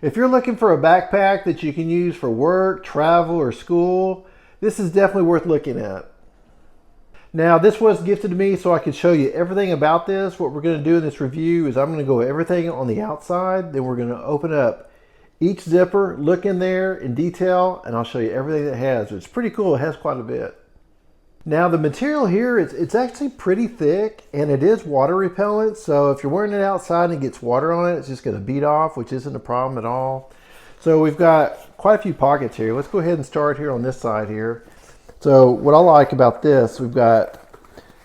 If you're looking for a backpack that you can use for work, travel, or school, this is definitely worth looking at. Now, this was gifted to me so I could show you everything about this. What we're going to do in this review is I'm going to go everything on the outside, then we're going to open up each zipper, look in there in detail, and I'll show you everything that it has. It's pretty cool. It has quite a bit. Now, the material here, it's actually pretty thick, and it is water repellent. So if you're wearing it outside and it gets water on it, it's just going to bead off, which isn't a problem at all. So we've got quite a few pockets here. Let's go ahead and start here on this side here. So what I like about this, we've got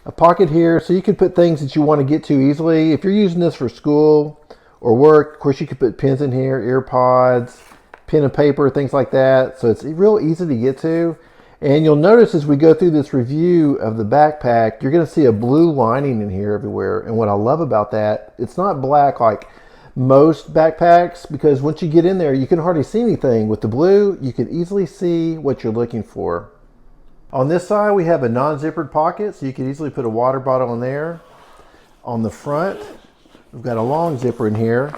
a pocket here, so you can put things that you want to get to easily. If you're using this for school or work, of course you could put pens in here, ear pods, pen and paper, things like that. So it's real easy to get to. And you'll notice as we go through this review of the backpack, you're going to see a blue lining in here everywhere. And what I love about that, it's not black like most backpacks, because once you get in there, you can hardly see anything. With the blue, you can easily see what you're looking for. On this side, we have a non-zippered pocket, so you can easily put a water bottle in there. On the front, we've got a long zipper in here.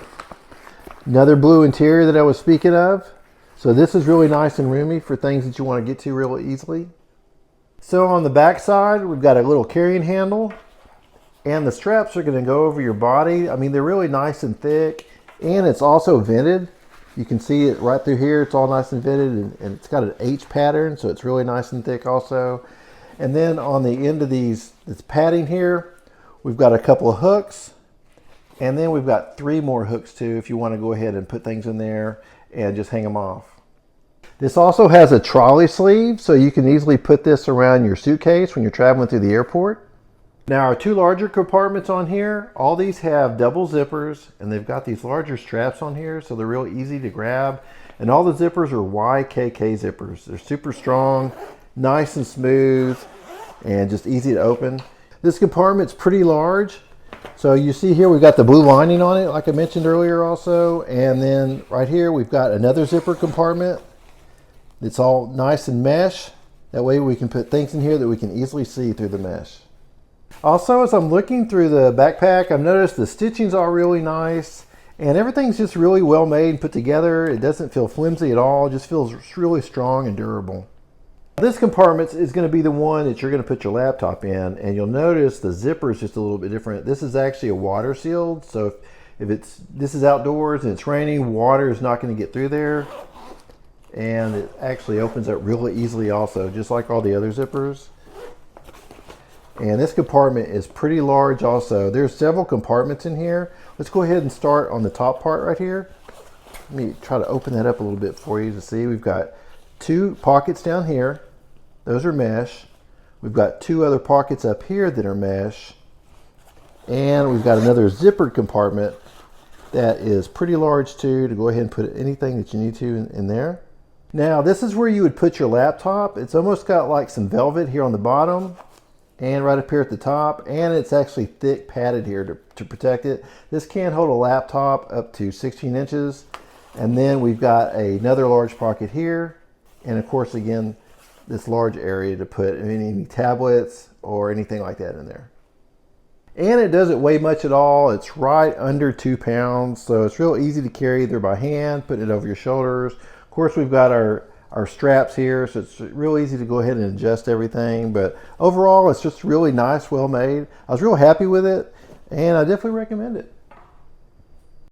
Another blue interior that I was speaking of. So this is really nice and roomy for things that you want to get to real easily. So on the back side, we've got a little carrying handle, and the straps are going to go over your body. I mean, they're really nice and thick, and it's also vented. You can see it right through here. It's all nice and vented, and it's got an H pattern, so it's really nice and thick also. And then on the end of this padding here, we've got a couple of hooks, and then we've got 3 more hooks too if you want to go ahead and put things in there and just hang them off. This also has a trolley sleeve, so you can easily put this around your suitcase when you're traveling through the airport. Now, our 2 larger compartments on here, all these have double zippers, and they've got these larger straps on here, so they're real easy to grab. And all the zippers are YKK zippers. They're super strong, nice and smooth, and just easy to open. This compartment's pretty large. So you see here we've got the blue lining on it, like I mentioned earlier also. And then right here we've got another zipper compartment. It's all nice and mesh. That way we can put things in here that we can easily see through the mesh. Also, as I'm looking through the backpack, I've noticed the stitching's all really nice, and everything's just really well made and put together. It doesn't feel flimsy at all. It just feels really strong and durable. This compartment is going to be the one that you're going to put your laptop in, and you'll notice the zipper is just a little bit different. This is actually a water sealed, so if this is outdoors and it's raining, water is not going to get through there. And it actually opens up really easily also, just like all the other zippers. And this compartment is pretty large also. There's several compartments in here. Let's go ahead and start on the top part right here. Let me try to open that up a little bit for you to see. We've got 2 pockets down here. Those are mesh. We've got 2 other pockets up here that are mesh. And we've got another zippered compartment that is pretty large too, to go ahead and put anything that you need to in there. Now, this is where you would put your laptop. It's almost got like some velvet here on the bottom and right up here at the top, and it's actually thick padded here to protect it. This can hold a laptop up to 16 inches. And then we've got another large pocket here, and of course again this large area to put any tablets or anything like that in there. And it doesn't weigh much at all. It's right under 2 pounds, so it's real easy to carry either by hand, putting it over your shoulders. Of course, we've got our straps here, so it's real easy to go ahead and adjust everything. But overall, it's just really nice, well made. I was real happy with it, and I definitely recommend it.